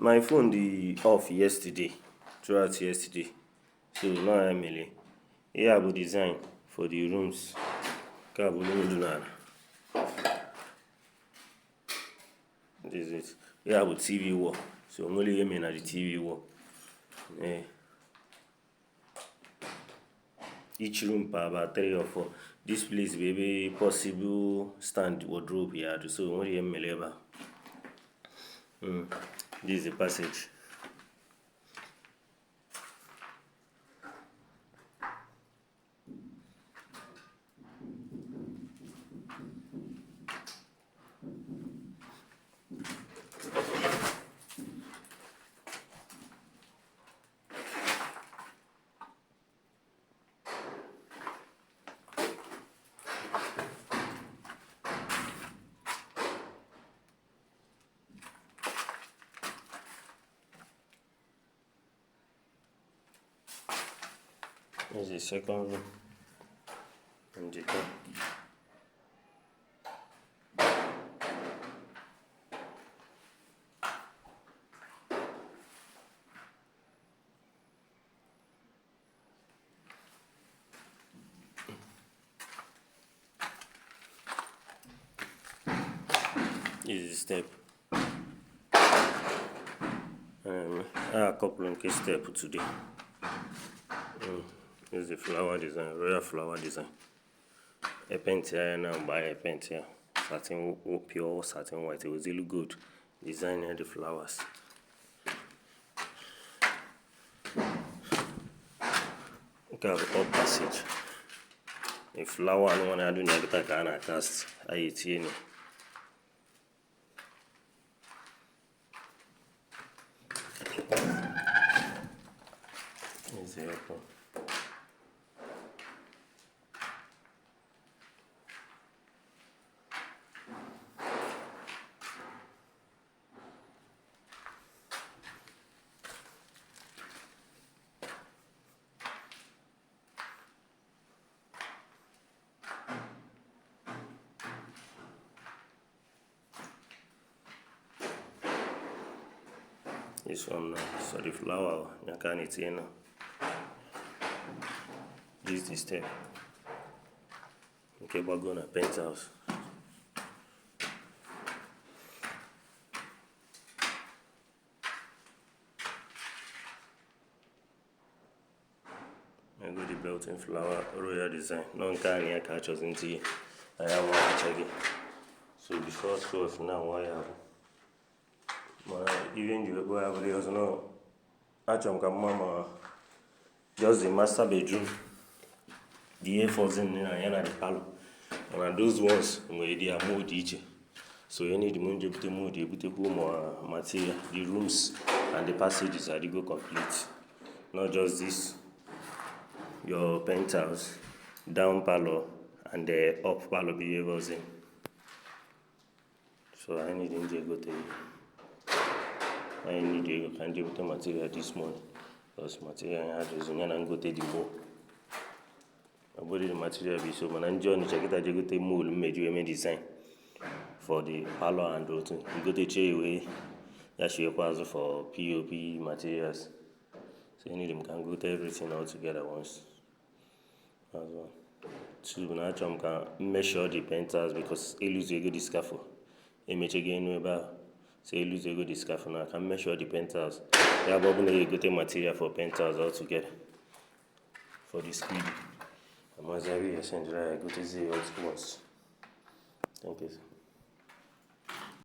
My phone the off yesterday, throughout yesterday. So now I'm really. Here I design for the rooms. This is it. Here I TV wall. So I'm only aiming at the TV wall. Each room per about 3 or 4. This place maybe possible stand wardrobe here. So only aiming about. This is the passage. This is the second room and the top. This is the step. I have a couple of case step today. This is the flower design, royal flower design. A paint here now, buy a paint here. Satin pure satin white. It was really good. Design here the flowers. Look at the up passage. A flower no one I do not can cast. I eat here. Is the open. This one now, so the flower, you can eat here now. This is the step. Okay, we're going to penthouse. I go the built-in flower royal design. No can here catches into here. I have one to check it. So the first floor now why I have. Even the way I have also no. Actually, mama just the master bedroom. The A4s in the palo. And those ones where they are mood each. So you need the mood to mood, you put home material, the rooms and the passages are to go complete. Not just this. Your penthouse, down palo, and the up palo behaviors in. So I need to go to I need to can do the material this morning. Because material I had is and go to the more. I bought the material be so when I join check it I go to mold made you design for the palo and routine. You go to check away that should require for POP materials. So you need them can go to everything all together once. As well. Two now can measure the penthouse because it lose a good scaffold. Image again about say lose a good scaffold now. I can measure the penthouse. Yeah, but you go to material for penthouse all together for the speed. I'm going to go to see all once. Thank you.